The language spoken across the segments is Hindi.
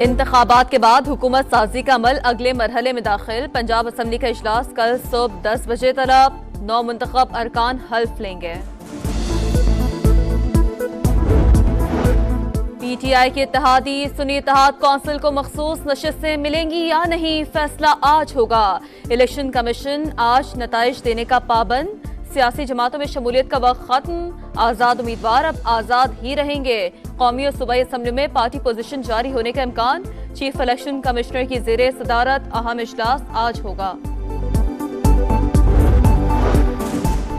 इंतखाबात के बाद हुकूमत साजी का अमल अगले मरहले में दाखिल। पंजाब असम्बली का इजलास कल सुबह 10 बजे तलब। 9 मुंतखब अरकान हल्फ लेंगे। PTI की इत्तेहादी सुन्नी इत्तेहाद कौंसिल को मखसूस नशिस्तें मिलेंगी या नहीं, फैसला आज होगा। इलेक्शन कमीशन आज नताइज देने का पाबंद। सियासी जमातों में शमूलियत का वक्त खत्म। आजाद उम्मीदवार अब आजाद ही रहेंगे। कौमी और सूबाई असम्बली में पार्टी पोजीशन जारी होने का इम्कान। चीफ इलेक्शन कमिश्नर की ज़ेरे सदारत अहम इजलास आज होगा।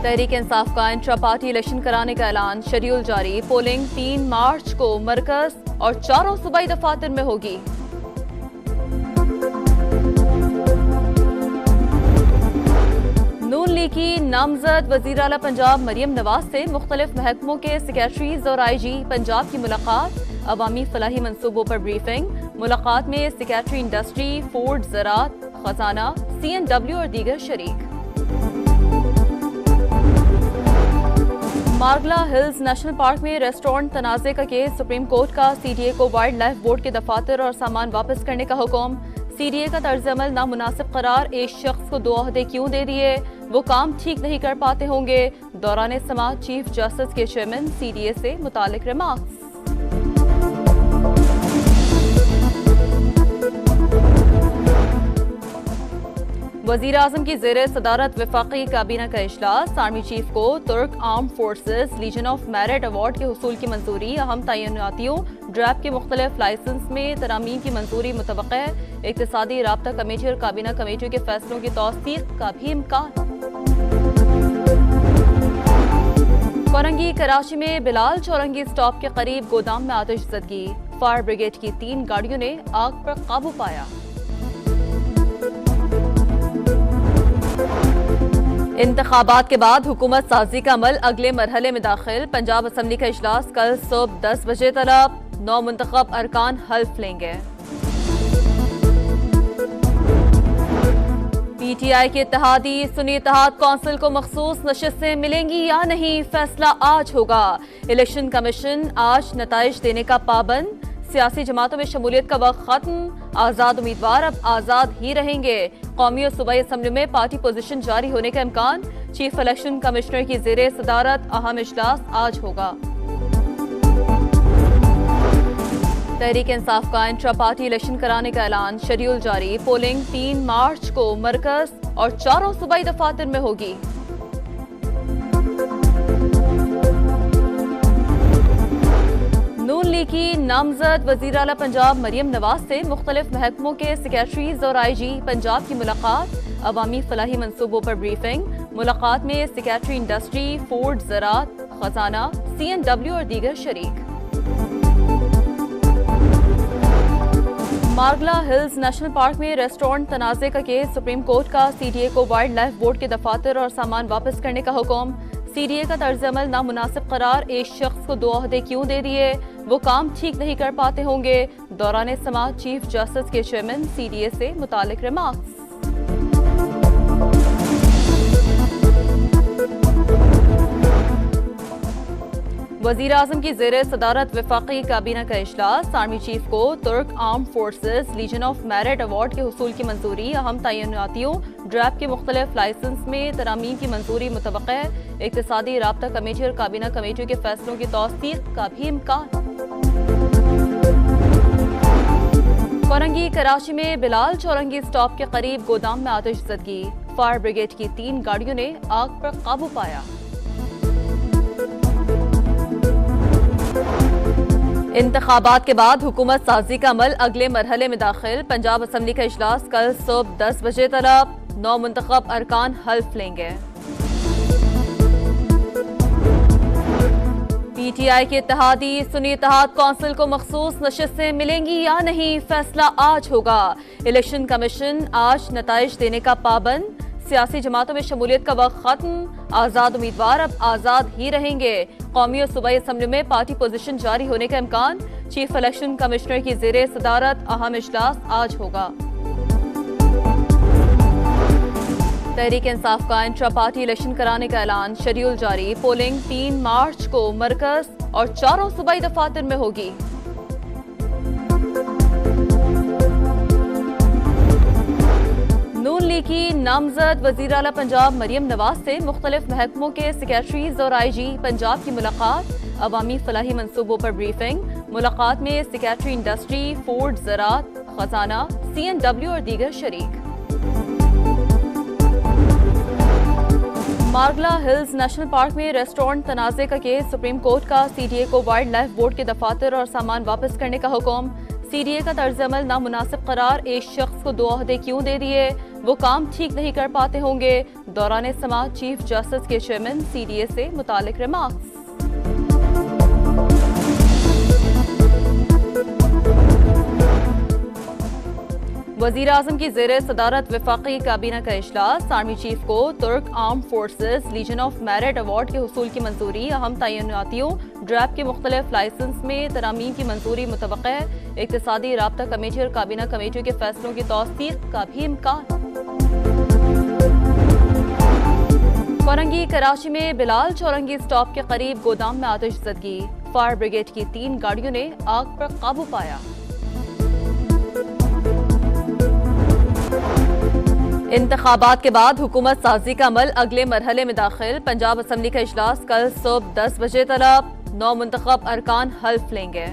तहरीक इंसाफ का इंट्रा पार्टी इलेक्शन कराने का ऐलान। शेड्यूल जारी। पोलिंग 3 मार्च को मरकज और 4 सूबाई दफातर में होगी। नून लीग की नामजद वजीर आला पंजाब मरियम नवाज से मुख्तलिफ महकमों के सेक्रेटरीज और IG पंजाब की मुलाकात। अवामी फलाही मंसूबों पर ब्रीफिंग। मुलाकात में सेक्रेटरी इंडस्ट्री, फूड, ज़राअत, खजाना, CNW और दीगर शरीक। मार्गला हिल्स नेशनल पार्क में रेस्टोरेंट तनाज़े का केस। सुप्रीम कोर्ट का CDA को वाइल्ड लाइफ बोर्ड के दफातर और सामान वापस करने का हुक्म। CDA का तर्ज अमल नामुनासिब करार। एक शख्स को 2 ओहदे क्यों दे दिए, वो काम ठीक नहीं कर पाते होंगे। दौरान समाअत चीफ जस्टिस के चेयरमैन CDA से मुतालिक रिमार्क्स। वजीर आजम की ज़ेरे सदारत वफाकी काबीना का इजलास। आर्मी चीफ को तुर्क arm forces legion of merit award के हुसूल की मंजूरी। अहम तयनातियों ड्रैप के मुख्तलिफ लाइसेंस में तरामीम की मंजूरी मुतवक्का है। इक्तिसादी राब्ता कमेटी और काबीना कमेटियों के फैसलों की तौसीक का भी इम्कान। कोरंगी कराची में बिलाल चौरंगी स्टॉप के करीब गोदाम में आतिशज़दगी। फायर ब्रिगेड की 3 गाड़ियों ने आग पर काबू पाया। इंतखाबात के बाद हुकूमत साजी का अमल अगले मरहले में दाखिल। पंजाब असम्बली का इजलास कल सुबह 10 बजे तलब। 9 मुंतखब अरकान हल्फ लेंगे। PTI की इत्तेहादी सुन्नी इत्तेहाद कौंसिल को मखसूस नशिस्तें मिलेंगी या नहीं, फैसला आज होगा। इलेक्शन कमीशन आज नताइज देने का पाबंद। सियासी जमातों में शमूलियत का वक्त खत्म। आजाद उम्मीदवार अब आजाद ही रहेंगे। कौमी और सूबाई असम्बली में पार्टी पोजीशन जारी होने का इम्कान। चीफ इलेक्शन कमिश्नर की ज़ेरे सदारत अहम इजलास आज होगा। तहरीक इंसाफ का इंट्रा पार्टी इलेक्शन कराने का ऐलान। शेड्यूल जारी। पोलिंग 3 मार्च को मरकज और 4 सूबाई दफातर में होगी। नून लीग की नामजद वजीर आला पंजाब मरियम नवाज से मुख्तलिफ महकमों के सेक्रेटरीज और IG पंजाब की मुलाकात। अवामी फलाही मंसूबों पर ब्रीफिंग। मुलाकात में सेक्रेटरी इंडस्ट्री, फूड, ज़राअत, खजाना, CNW और दीगर शरीक। मार्गला हिल्स नेशनल पार्क में रेस्टोरेंट तनाज़े का केस। सुप्रीम कोर्ट का CDA को वाइल्ड लाइफ बोर्ड के दफातर और सामान वापस करने का हुक्म। CDA का तर्ज अमल नामुनासिब करार। एक शख्स को 2 ओहदे क्यों दे दिए, वो काम ठीक नहीं कर पाते होंगे। दौरान समाअत चीफ जस्टिस के चेयरमैन CDA से मुतालिक रिमार्क्स। वजीर आजम की ज़ेरे सदारत वफाकी काबीना का इजलास। आर्मी चीफ को तुर्क arm forces legion of merit award के हुसूल की मंजूरी। अहम तयनातियों ड्रैप के मुख्तलिफ लाइसेंस में तरामीम की मंजूरी मुतवक्का है। इक्तिसादी राब्ता कमेटी और काबीना कमेटियों के फैसलों की तौसीक का भी इम्कान। कोरंगी कराची में बिलाल चौरंगी स्टॉप के करीब गोदाम में आतिशज़दगी। फायर ब्रिगेड की 3 गाड़ियों ने आग पर काबू पाया। इंतखाबात के बाद हुकूमत साजी का अमल अगले मरहले में दाखिल। पंजाब असम्बली का इजलास कल सुबह 10 बजे तलब। 9 मुंतखब अरकान हल्फ लेंगे। PTI की इत्तेहादी सुन्नी इत्तेहाद कौंसिल को मखसूस नशिस्तें मिलेंगी या नहीं, फैसला आज होगा। इलेक्शन कमीशन आज नताइज देने का पाबंद। सियासी जमातों में शमूलियत का वक्त खत्म। आजाद उम्मीदवार अब आजाद ही रहेंगे। कौमी और सूबाई असम्बली में पार्टी पोजीशन जारी होने का इम्कान। चीफ इलेक्शन कमिश्नर की ज़ेरे सदारत अहम इजलास आज होगा। तहरीक इंसाफ का इंट्रा पार्टी इलेक्शन कराने का ऐलान। शेड्यूल जारी। पोलिंग 3 मार्च को मरकज और 4 सूबाई दफातर में होगी। लीग की नामजद वजीर आला पंजाब मरियम नवाज से मुख्तलिफ महकमों के सेक्रेटरीज और IG पंजाब की मुलाकात, अवामी फलाही मंसूबों पर ब्रीफिंग। मुलाकात में सेक्रेटरी इंडस्ट्री, फूड, ज़राअत, खजाना, CNW और दीगर शरीक। मार्गला हिल्स नेशनल पार्क में रेस्टोरेंट तनाज़े का केस, सुप्रीम कोर्ट का CDA को वाइल्ड लाइफ बोर्ड के दफातर और सामान वापस करने का हुक्म। CDA का तर्ज अमल नामुनासिब करार, एक शख्स को 2 ओहदे क्यों दे दिए, वो काम ठीक नहीं कर पाते होंगे। दौरान समाअत चीफ जस्टिस के चेयरमैन CDA से मुतालिक रिमार्क्स। वजीर आजम की ज़ेर सदारत वफाकी काबीना का इजलास, आर्मी चीफ को तुर्क arm forces legion of merit award के हुसूल की मंजूरी। अहम तयनातियों, ड्रैप के मुख्तलिफ लाइसेंस में तरामीम की मंजूरी मुतवक्के। इक्तिसादी राब्ता कमेटी और काबीना कमेटी के फैसलों की तौसीक का भी इम्कान। कोरंगी कराची में बिलाल चौरंगी स्टॉप के करीब गोदाम में आतिशज़दगी, फायर ब्रिगेड की 3 गाड़ियों ने आग पर काबू पाया। इंतखाबात के बाद हुकूमत साजी का अमल अगले मरहले में दाखिल। पंजाब असम्बली का इजलास कल सुबह 10 बजे तलब, 9 मुंतखब अरकान हल्फ लेंगे।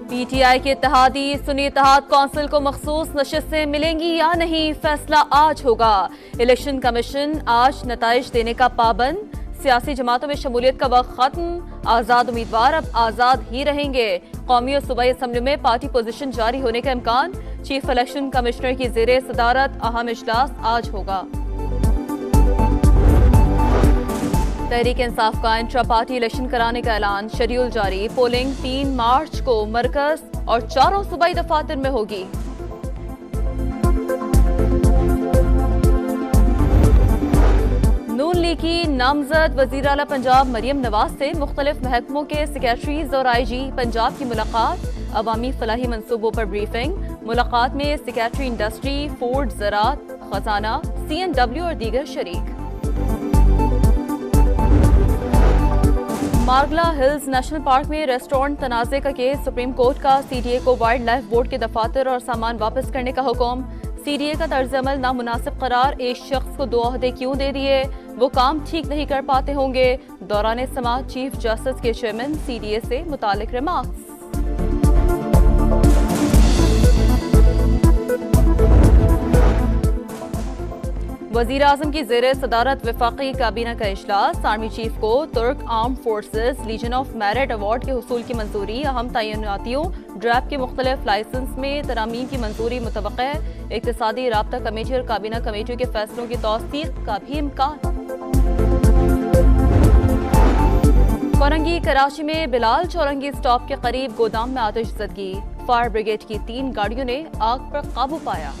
PTI के इत्तेहादी सुन्नी इत्तेहाद कौंसिल को मखसूस नशिस्तें मिलेंगी या नहीं, फैसला आज होगा। इलेक्शन कमीशन आज नताइज देने का पाबंद। सियासी जमातों में शमूलियत का वक्त खत्म, आजाद उम्मीदवार अब आजाद ही रहेंगे। कौमी और सूबाई असम्बली में पार्टी पोजीशन जारी होने का इम्कान। चीफ इलेक्शन कमिश्नर की ज़ेरे सदारत अहम इजलास आज होगा। तहरीक इंसाफ का इंट्रा पार्टी इलेक्शन कराने का ऐलान, शेड्यूल जारी। पोलिंग 3 मार्च को मरकज और 4 सूबाई दफातर में होगी। नून लीग की नामजद वजीर आला पंजाब मरियम नवाज से मुख्तलिफ महकमों के सेक्रेटरीज और IG पंजाब की मुलाकात, अवामी फलाही मंसूबों पर ब्रीफिंग। मुलाकात में सेक्रेटरी इंडस्ट्री, फूड, ज़राअत, खजाना, CNW और दीगर शरीक। मार्गला हिल्स नेशनल पार्क में रेस्टोरेंट तनाज़े का केस, सुप्रीम कोर्ट का CDA को वाइल्ड लाइफ बोर्ड के दफातर और सामान वापस करने का हुक्म। CDA का तर्ज अमल नामुनासिब करार, एक शख्स को 2 ओहदे क्यों दे दिए, वो काम ठीक नहीं कर पाते होंगे। दौरान समाअत चीफ जस्टिस के चेयरमैन CDA से मुतालिक रिमार्क्स। वजीर आजम की ज़ेर सदारत वफाकी काबीना का इजलास, आर्मी चीफ को तुर्क arm forces legion of merit award के हुसूल की मंजूरी। अहम तयनातियों, ड्रैप के मुख्तलिफ लाइसेंस में तरामीम की मंजूरी मुतवक्के। इक्तिसादी राब्ता कमेटी और काबीना कमेटी के फैसलों की तौसीक का भी इम्कान। कोरंगी कराची में बिलाल चौरंगी स्टॉप के करीब गोदाम में आतिशज़दगी, फायर ब्रिगेड की 3 गाड़ियों ने आग पर काबू पाया।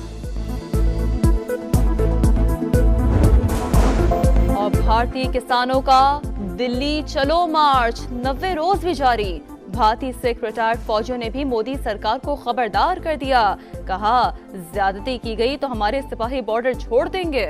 और भारतीय किसानों का दिल्ली चलो मार्च 90 रोज भी जारी। भारतीय सिख रिटायर्ड फौजियों ने भी मोदी सरकार को खबरदार कर दिया, कहा ज्यादती की गई तो हमारे सिपाही बॉर्डर छोड़ देंगे।